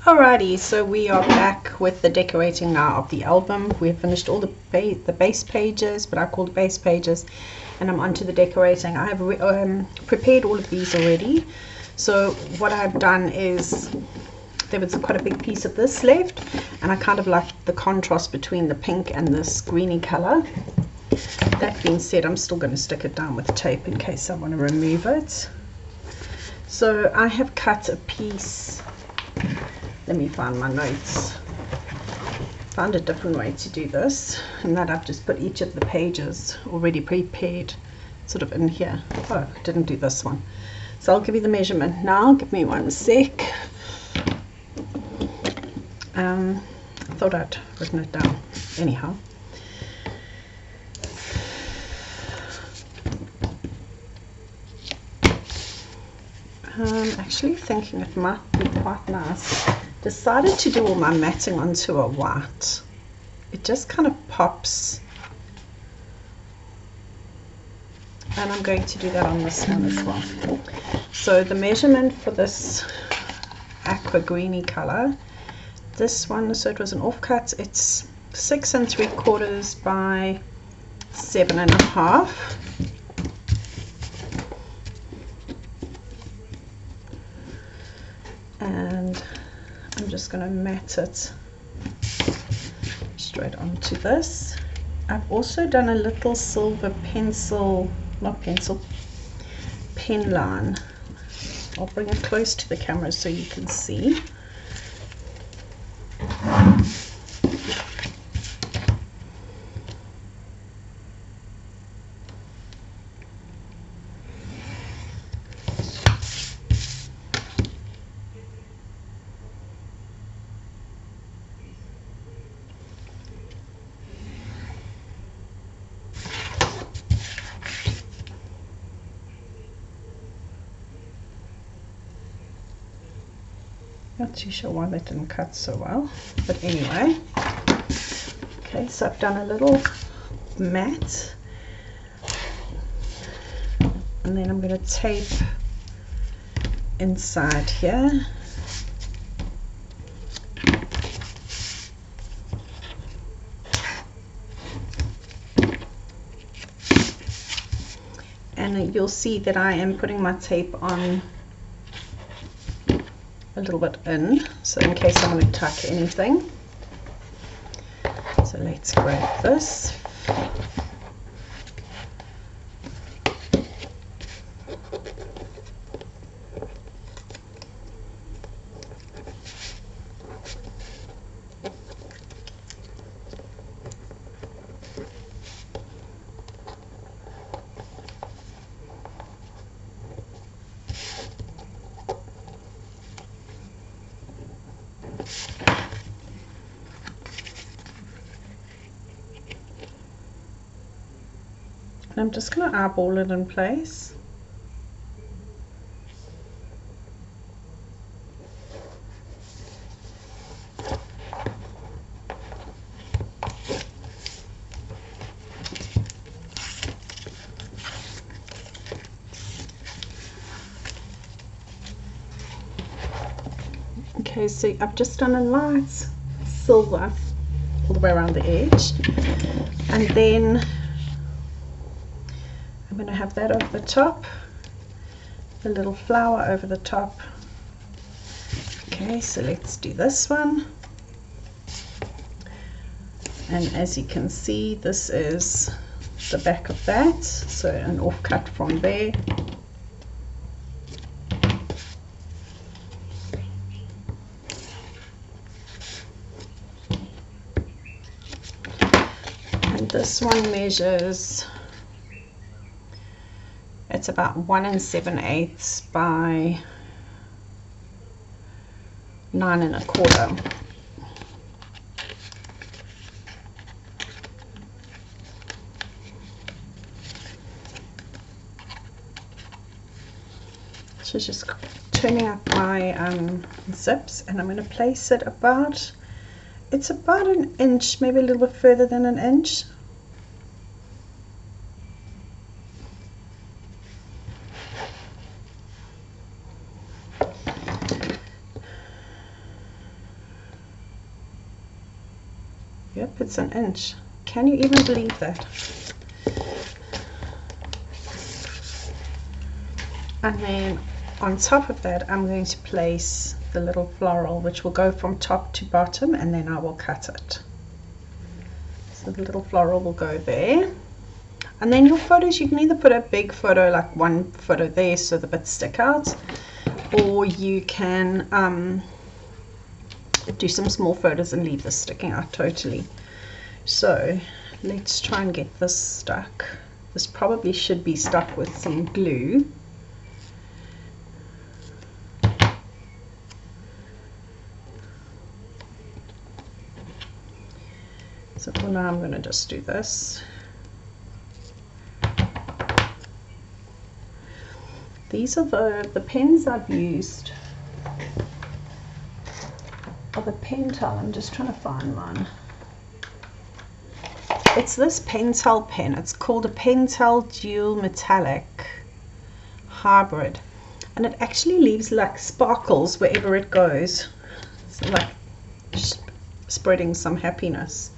Alrighty, so we are back with the decorating now of the album. We've finished all the base pages, but I call the base pages, and I'm onto the decorating. I have prepared all of these already. So what I've done is, there was quite a big piece of this left, and I kind of like the contrast between the pink and this greeny color. That being said, I'm still going to stick it down with tape in case I want to remove it. So I have cut a piece. Let me find my notes. Found a different way to do this, and that I've just put each of the pages already prepared sort of in here. Oh, I didn't do this one. So I'll give you the measurement now. Give me 1 sec. I thought I'd written it down. Anyhow. Actually thinking it might be quite nice. Decided to do all my matting onto a white. It just kind of pops, and I'm going to do that on this one as well. So the measurement for this aqua greeny color, this one, so it was an offcut, it's 6 3/4 by 7 1/2. And I'm just going to mat it straight onto this. I've also done a little silver pencil, not pencil, pen line. I'll bring it close to the camera so you can see. Not too sure why that didn't cut so well, but anyway. Okay, so I've done a little mat, and then I'm going to tape inside here. And you'll see that I am putting my tape on a little bit in, so in case I want to tuck anything. So let's grab this. I'm just going to eyeball it in place. Okay, so I've just done a light silver all the way around the edge, and then I'm going to have that over the top, a little flower over the top. Okay, so let's do this one. And as you can see, this is the back of that, so an offcut from there. And this one measures, it's about 1 7/8 by 9 1/4. So just turning up my zips, and I'm going to place it about, it's about 1 inch, maybe a little bit further than 1 inch. Yep, it's an inch. Can you even believe that? And then on top of that, I'm going to place the little floral, which will go from top to bottom, and then I will cut it. So the little floral will go there. And then your photos, you can either put a big photo, like one photo there so the bits stick out, or you can do some small photos and leave this sticking out totally. So let's try and get this stuck. This probably should be stuck with some glue. So for now I'm going to just do this. These are the pens I've used. Are the Pentel. I'm just trying to find one. It's this Pentel pen. It's called a Pentel Dual Metallic Hybrid. And it actually leaves like sparkles wherever it goes. It's like spreading some happiness.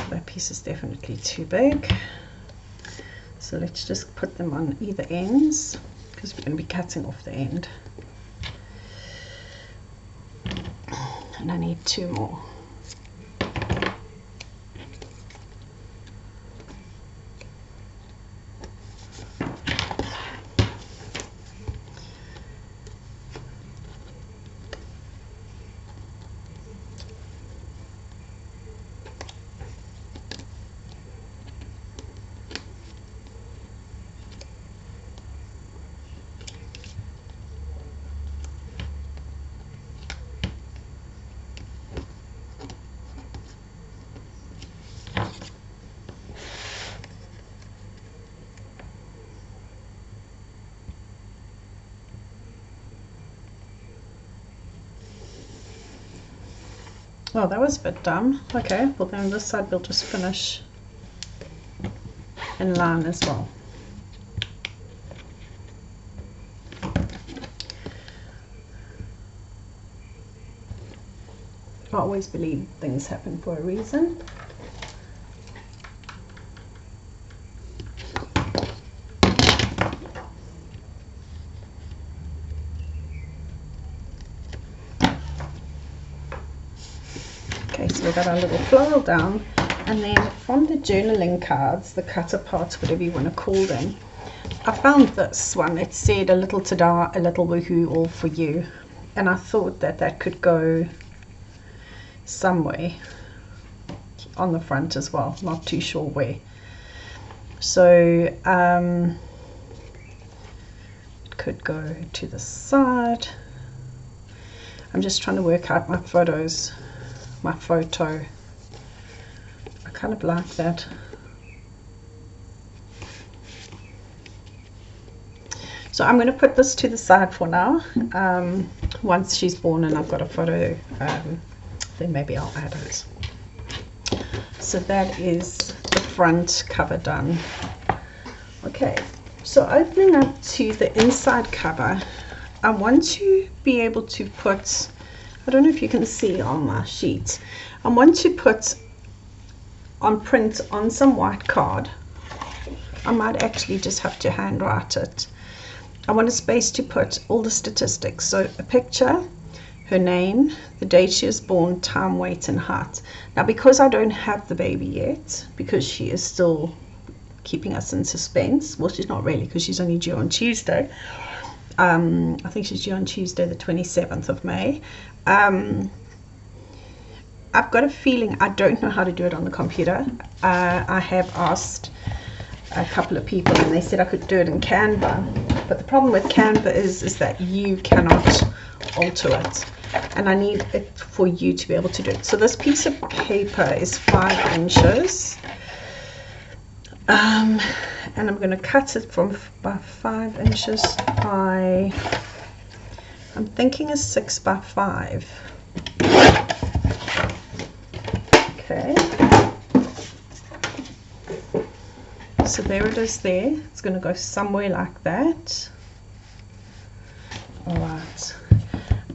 That piece is definitely too big. So let's just put them on either ends, because we're going to be cutting off the end. And I need 2 more. Oh, that was a bit dumb. Okay, well then this side we'll just finish in line as well. I always believe things happen for a reason. Okay, so we've got our little floral down, and then from the journaling cards, the cutter parts, whatever you want to call them, I found this one. It said a little ta-da, a little woohoo, all for you. And I thought that that could go somewhere on the front as well, not too sure where. So it could go to the side. I'm just trying to work out my photos, my photo. I kind of like that. So I'm going to put this to the side for now. Once she's born and I've got a photo, then maybe I'll add it. So that is the front cover done. Okay, so opening up to the inside cover, I want to be able to put, I don't know if you can see on my sheet, I want to put on print on some white card. I might actually just have to handwrite it. I want a space to put all the statistics, so a picture, her name, the date she was born, time, weight and height. Now because I don't have the baby yet, because she is still keeping us in suspense, well she's not really because she's only due on Tuesday, I think she's due on Tuesday the 27th of May. I've got a feeling I don't know how to do it on the computer. I have asked a couple of people and they said I could do it in Canva, but the problem with Canva is that you cannot alter it, and I need it for you to be able to do it. So this piece of paper is 5 inches, and I'm going to cut it from about 5 inches by, I'm thinking a 6 by 5. Okay, so there it is there. It's going to go somewhere like that. All right,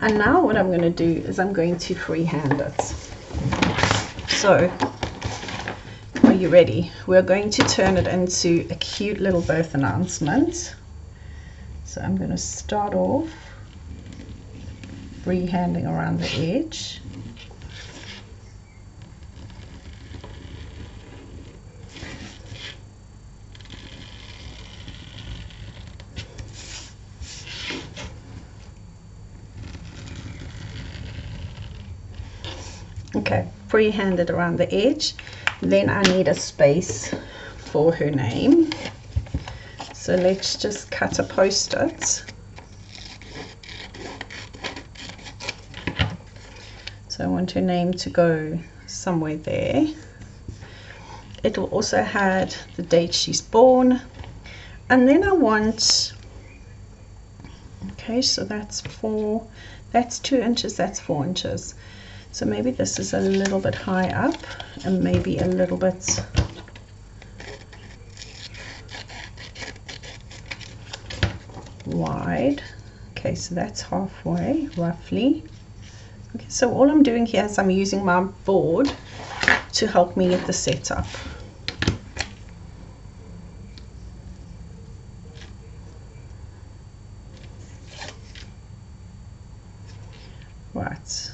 and now what I'm going to do is I'm going to freehand it. So are you ready? We're going to turn it into a cute little birth announcement. So I'm going to start off freehanding around the edge. Okay, freehanded around the edge. Then I need a space for her name. So let's just cut a post-it. So I want her name to go somewhere there. It will also have the date she's born. And then I want, okay, so that's 2 inches, that's 4 inches. So maybe this is a little bit high up and maybe a little bit wide. Okay, so that's halfway roughly. Okay, so all I'm doing here is I'm using my board to help me with the setup. Right.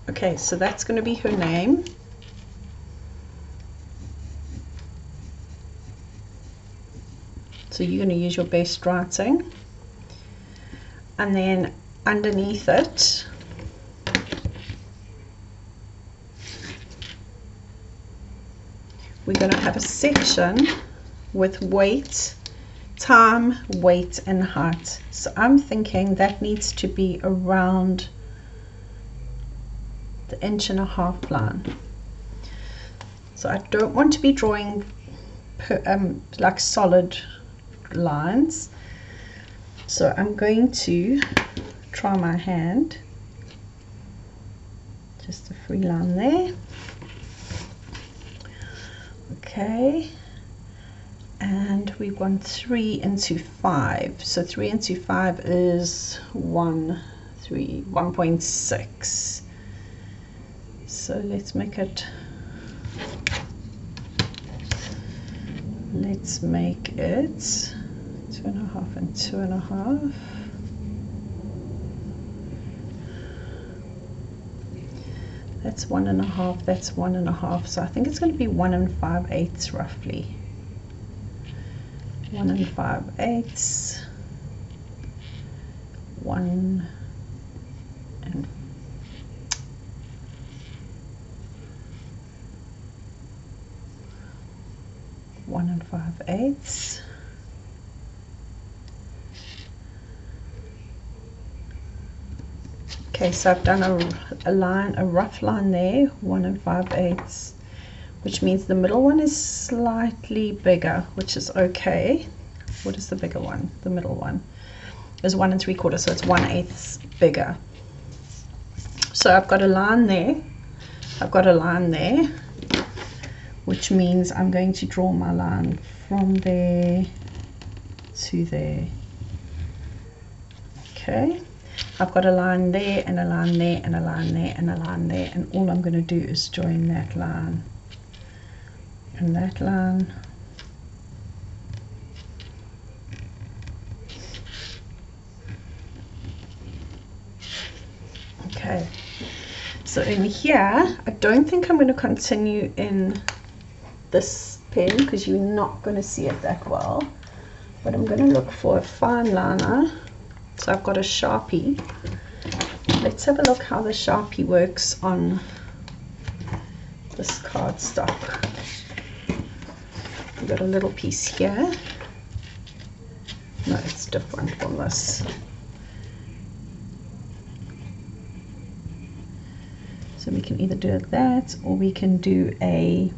Okay, so that's going to be her name. So you're going to use your best writing. And then underneath it, we're going to have a section with weight, time, weight, and height. So I'm thinking that needs to be around the 1.5 inch line. So I don't want to be drawing like solid lines. So I'm going to try my hand, just a free line there. Okay, and we want 3 into 5. So 3 into 5 is 1.6. So let's make it, let's make it 2.5 and 2.5. That's 1.5, that's 1.5. So I think it's going to be 1 5/8 roughly. 1 5/8, 1 and 1 5/8. Okay, so I've done a line, a rough line there, 1 5/8, which means the middle one is slightly bigger, which is okay. What is the bigger one? The middle one is 1 3/4, so it's 1/8 bigger. So I've got a line there, I've got a line there, which means I'm going to draw my line from there to there. Okay, I've got a line there and a line there and a line there and a line there, and all I'm going to do is join that line and that line. Okay, so in here I don't think I'm going to continue in this pen because you're not going to see it that well, but I'm going to look for a fine liner. So I've got a Sharpie. Let's have a look how the Sharpie works on this cardstock. We've got a little piece here. No, it's different from this. So we can either do it that, or we can do a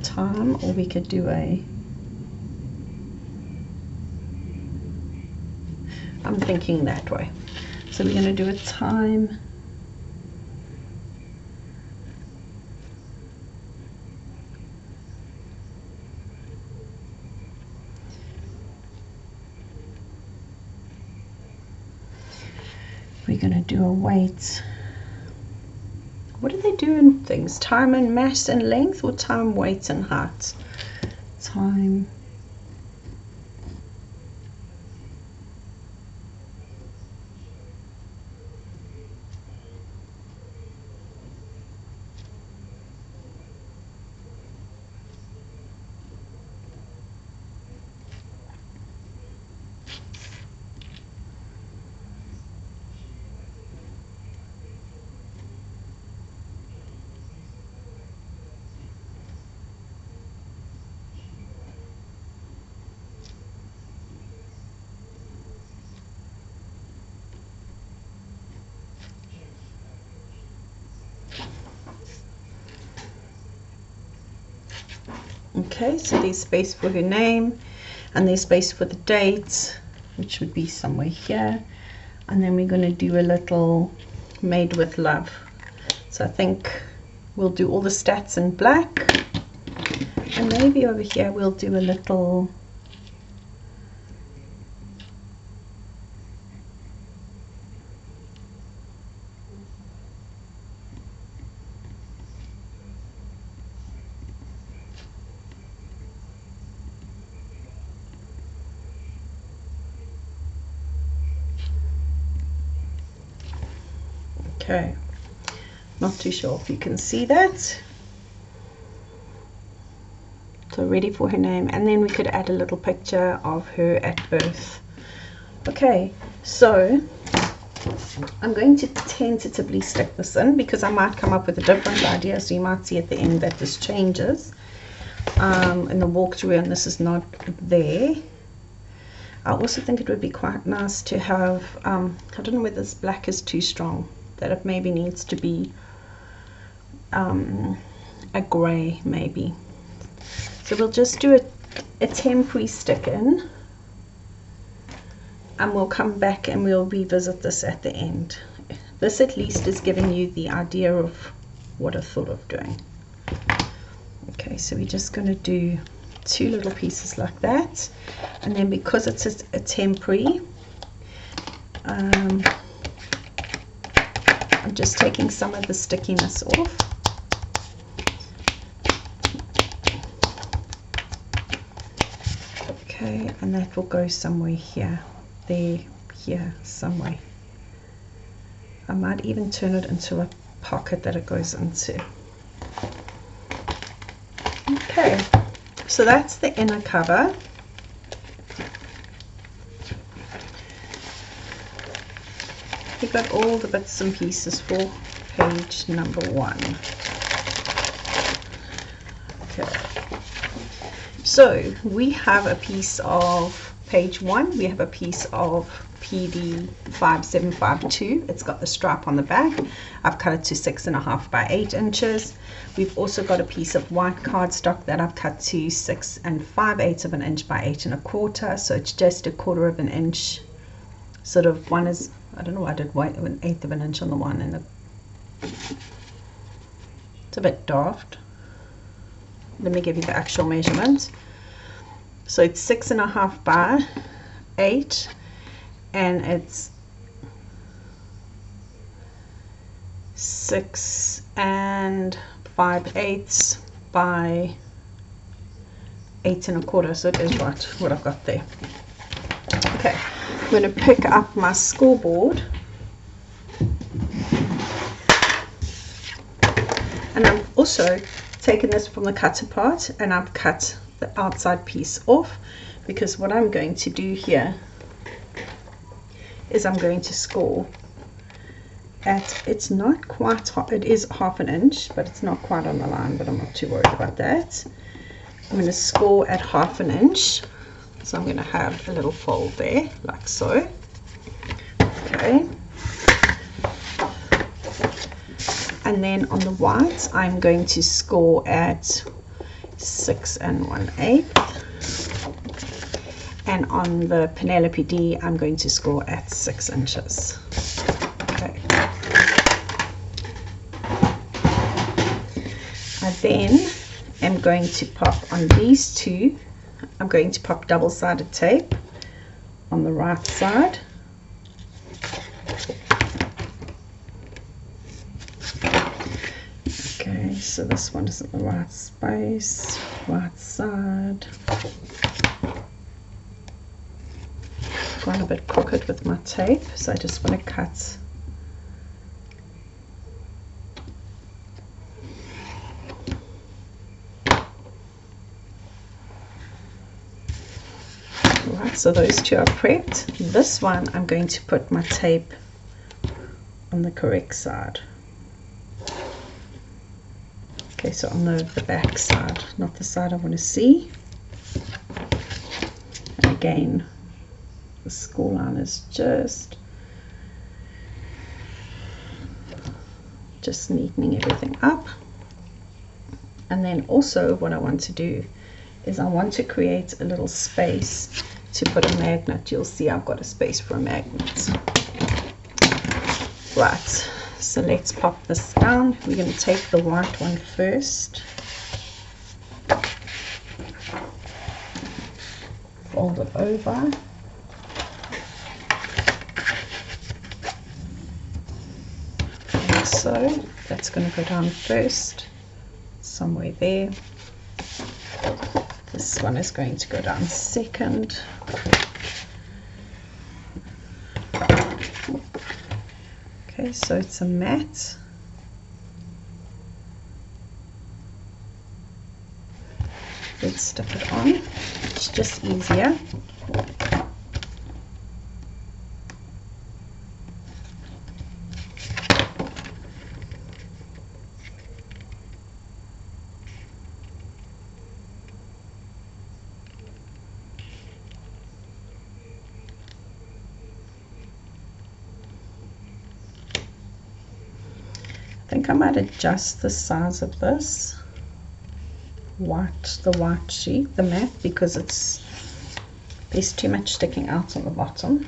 time, or we could do a, I'm thinking that way. So we're going to do a time going to do a weight. What do they do in things? Time and mass and length, or time, weight and height? Time. Okay, so there's space for her name, and there's space for the date, which would be somewhere here. And then we're going to do a little made with love. So I think we'll do all the stats in black, and maybe over here we'll do a little okay, not too sure if you can see that. So ready for her name, and then we could add a little picture of her at birth. Okay, so I'm going to tentatively stick this in because I might come up with a different idea, so you might see at the end that this changes in the walkthrough, and this is not there. I also think it would be quite nice to have, I don't know whether this black is too strong, that it maybe needs to be a grey maybe. So we'll just do a temporary stick in, and we'll come back and we'll revisit this at the end. This at least is giving you the idea of what I thought of doing. Okay, so we're just going to do 2 little pieces like that, and then because it's a temporary, I'm just taking some of the stickiness off. Okay, and that will go somewhere here, there, here, somewhere. I might even turn it into a pocket that it goes into. Okay, so that's the inner cover. We've got all the bits and pieces for page number 1. Okay, so we have a piece of page 1, we have a piece of PD 5752. It's got the stripe on the back. I've cut it to 6.5 by 8 inches. We've also got a piece of white cardstock that I've cut to 6 5/8 of an inch by 8 1/4. So it's just 1/4 of an inch. Sort of one is, I don't know why I did 1/8 of an inch on the one, and it's a bit daft. Let me give you the actual measurement. So it's 6.5 by 8, and it's 6 5/8 by 8 1/4. So it is right what I've got there. Okay, I'm going to pick up my scoreboard, and I've also taken this from the cut apart, and I've cut the outside piece off, because what I'm going to do here is I'm going to score at, it's not quite, it is 1/2 inch, but it's not quite on the line, but I'm not too worried about that. I'm going to score at 1/2 inch, so I'm going to have a little fold there, like so. Okay. And then on the white, I'm going to score at 6 1/8. And on the Penelope Dee, I'm going to score at 6 inches. Okay. I then am going to pop on these two, I'm going to pop double-sided tape on the right side. so this one isn't the right space, right side. Gone a bit crooked with my tape, so I just want to cut right. So those two are prepped. This one I'm going to put my tape on the correct side. Okay, so on the back side, not the side I want to see. And again, the school line is just neatening everything up. And then also what I want to do is I want to create a little space to put a magnet. You'll see I've got a space for a magnet. Right, so let's pop this down. We're going to take the white one first, fold it over, like so. That's going to go down first, somewhere there. This one is going to go down second. Okay, so it's a mat. Let's stick it on. It's just easier. I think I might adjust the size of this the white sheet, the mat, because there's too much sticking out on the bottom.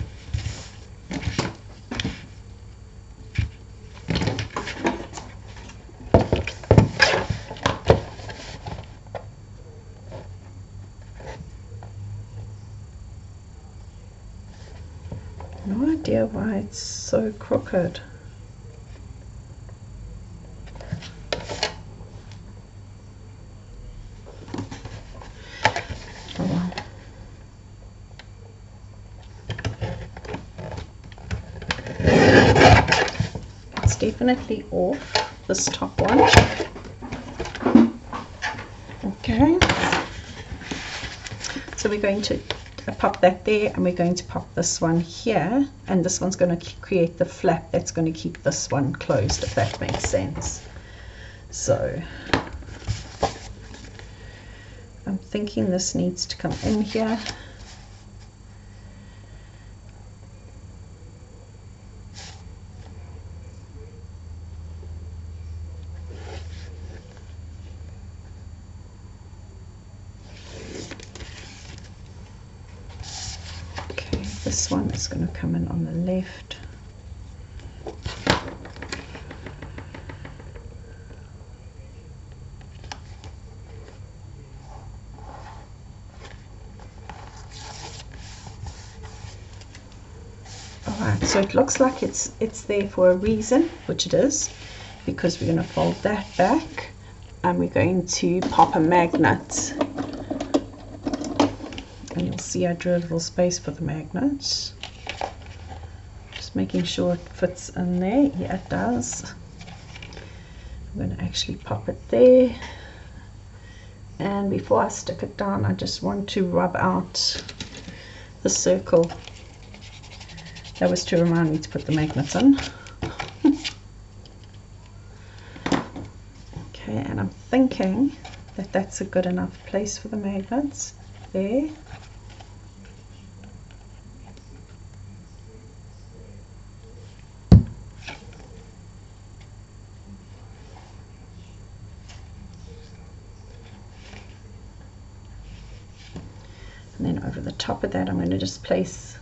No idea why it's so crooked. Definitely off this top one. Okay, so we're going to pop that there, and we're going to pop this one here, and this one's going to create the flap that's going to keep this one closed, if that makes sense. So I'm thinking this needs to come in here. This one is going to come in on the left. Alright, so it looks like it's there for a reason, which it is, because we're going to fold that back and we're going to pop a magnet. And you'll see I drew a little space for the magnet. Just making sure it fits in there. Yeah, it does. I'm going to actually pop it there. And before I stick it down, I just want to rub out the circle. That was to remind me to put the magnets in. Okay, and I'm thinking that that's a good enough place for the magnets. There. And then over the top of that, I'm going to just place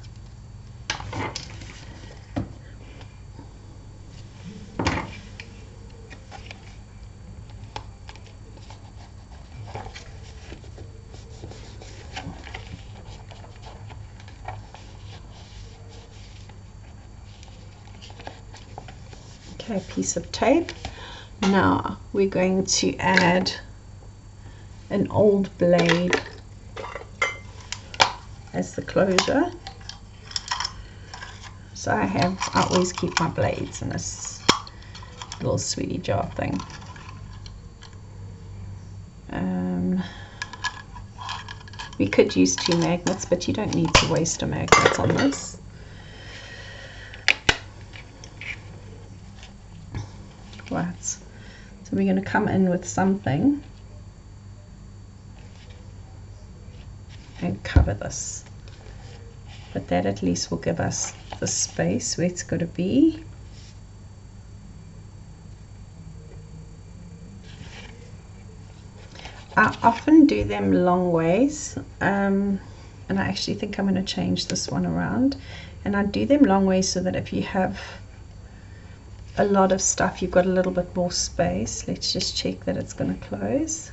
a piece of tape. Now we're going to add an old blade as the closure. So I always keep my blades in this little sweetie jar thing. We could use 2 magnets, but you don't need to waste a magnet on this. Right, so we're going to come in with something and cover this, but that at least will give us the space where it's going to be. I often do them long ways, and I actually think I'm going to change this one around, and I do them long ways so that if you have a lot of stuff, you've got a little bit more space. Let's just check that it's going to close.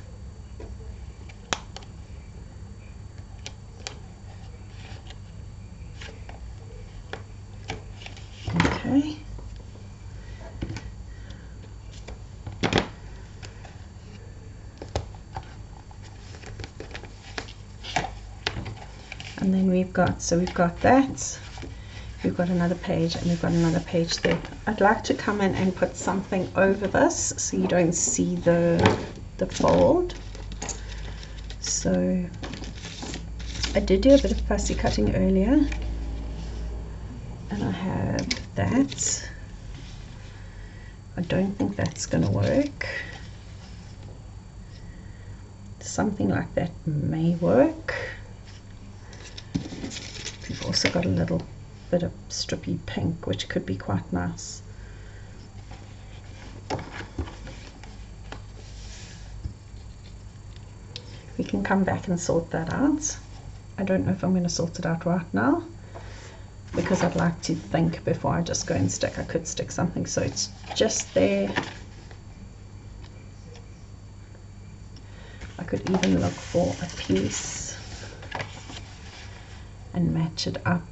Okay. And then we've got that, we've got another page, and we've got another page there. I'd like to come in and put something over this so you don't see the fold. So I did do a bit of fussy cutting earlier, and I have that. I don't think that's going to work. Something like that may work. We've also got a little bit of strippy pink, which could be quite nice. We can come back and sort that out. I don't know if I'm going to sort it out right now, because I'd like to think before I just go and stick. I could stick something so it's just there. I could even look for a piece and match it up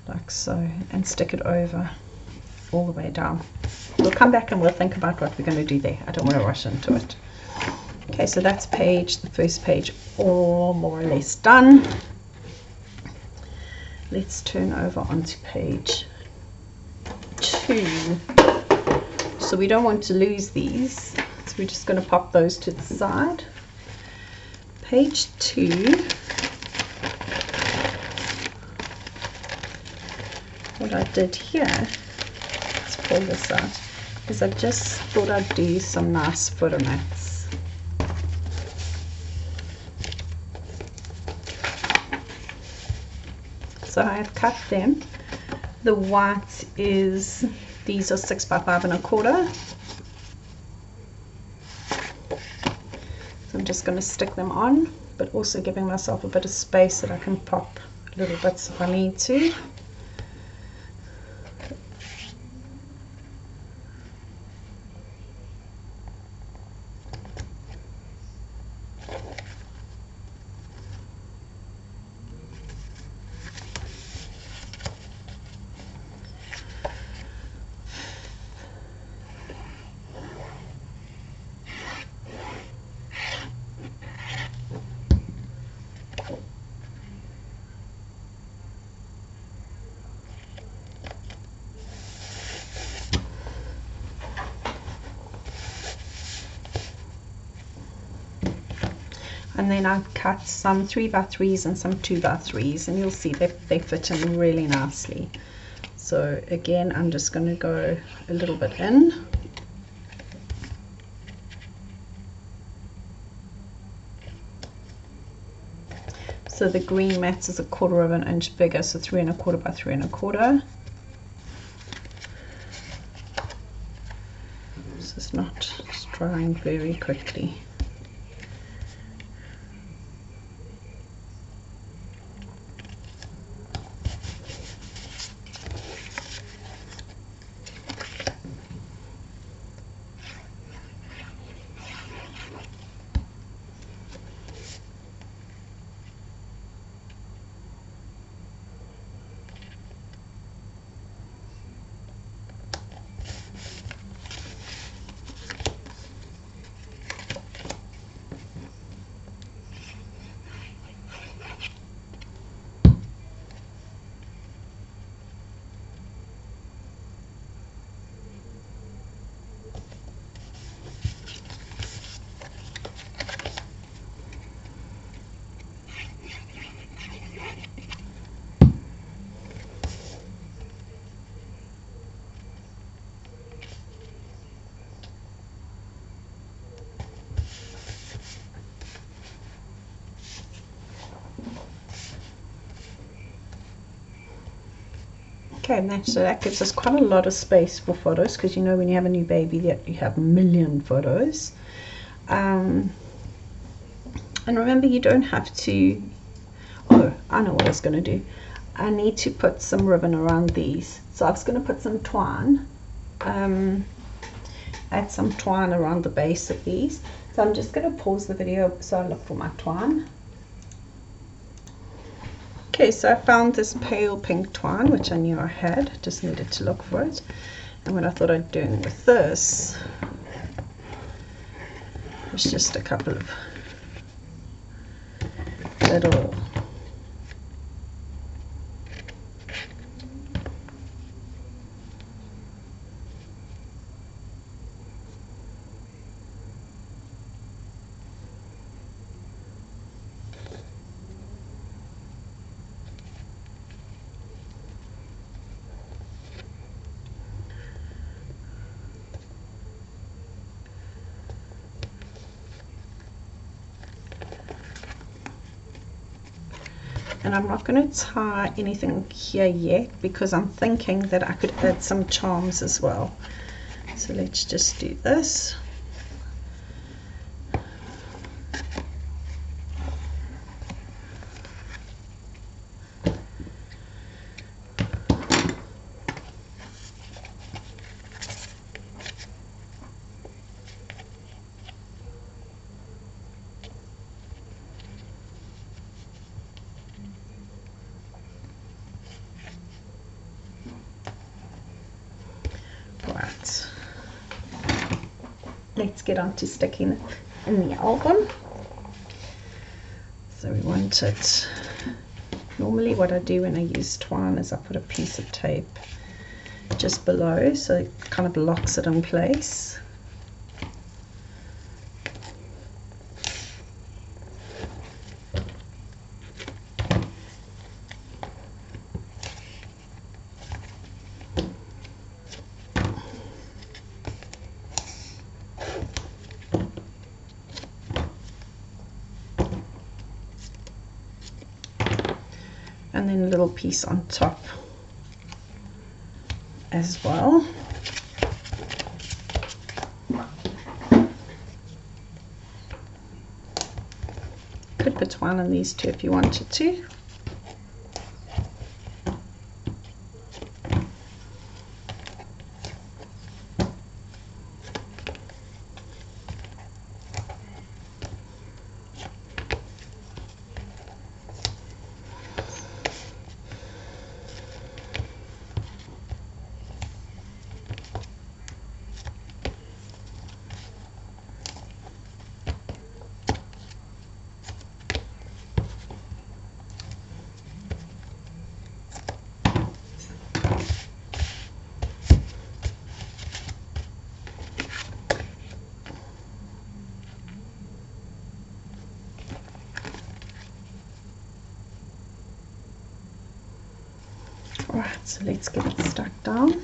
like so and stick it over all the way down. We'll come back and we'll think about what we're going to do there. I don't want to rush into it. Okay, so that's the first page, all more or less done. Let's turn over onto page 2. So we don't want to lose these, so we're just going to pop those to the side. Page 2, what I did here, let's pull this out, is I just thought I'd do some nice footer mats. So I've cut them. The white is, these are 6 by 5 1/4. So I'm just going to stick them on, but also giving myself a bit of space that I can pop little bits if I need to. And then I've cut some 3 by 3s and some 2 by 3s, and you'll see that they fit in really nicely. So again, I'm just going to go a little bit in. So the green mats is 1/4 of an inch bigger, so 3 1/4 by 3 1/4. This is not drying very quickly. Okay, and so that gives us quite a lot of space for photos, because you know when you have a new baby that you have a million photos. And remember, you don't have to, oh, I know what I was going to do. I need to put some ribbon around these. So I was going to put some twine, add some twine around the base of these. So I'm just going to pause the video so I look for my twine. Okay, so I found this pale pink twine, which I knew I had, just needed to look for it. And what I thought I'd do with this was just a couple of little and I'm not going to tie anything here yet because I'm thinking that I could add some charms as well. So let's just do this. Right, let's get on to sticking it in the album. So we want it, normally what I do when I use twine is I put a piece of tape just below so it kind of locks it in place. And then a little piece on top as well. Could put one on these two if you wanted to. Alright, so let's get it stuck down.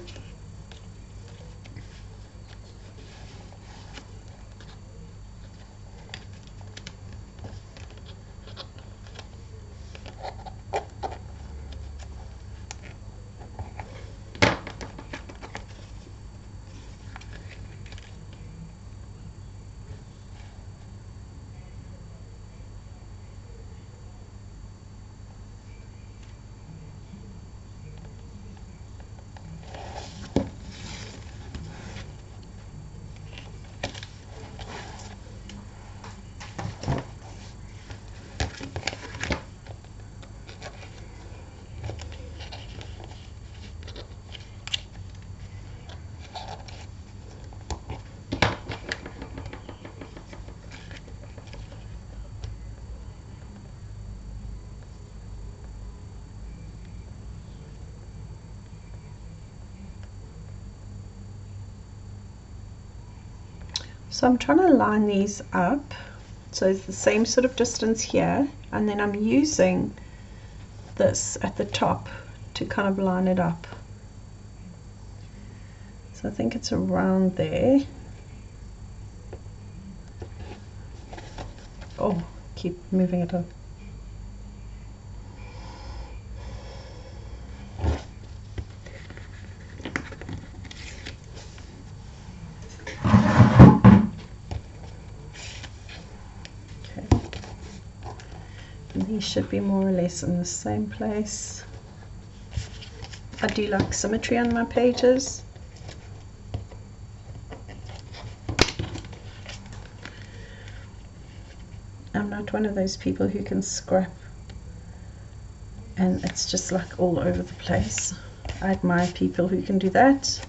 So I'm trying to line these up so it's the same sort of distance here, and then I'm using this at the top to kind of line it up. So I think it's around there. Oh, keep moving it up. these should be more or less in the same place. I do like symmetry on my pages. I'm not one of those people who can scrap and it's just like all over the place. I admire people who can do that.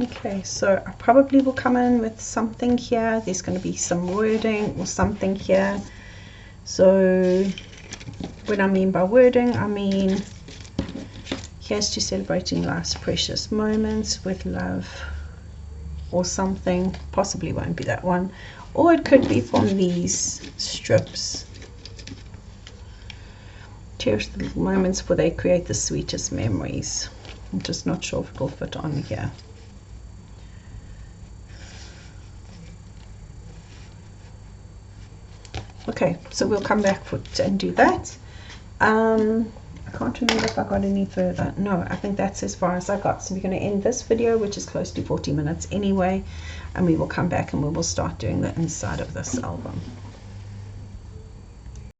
Okay, so I probably will come in with something here. There's going to be some wording or something here. So what I mean by wording, I mean here's to celebrating life's precious moments with love or something. Possibly won't be that one, or it could be from these strips. Cherish the little moments for they create the sweetest memories. I'm just not sure if it will fit on here. Okay, so we'll come back and do that. I can't remember if I got any further. No, I think that's as far as I got. So we're going to end this video, which is close to 40 minutes anyway, and we will come back and we will start doing the inside of this album.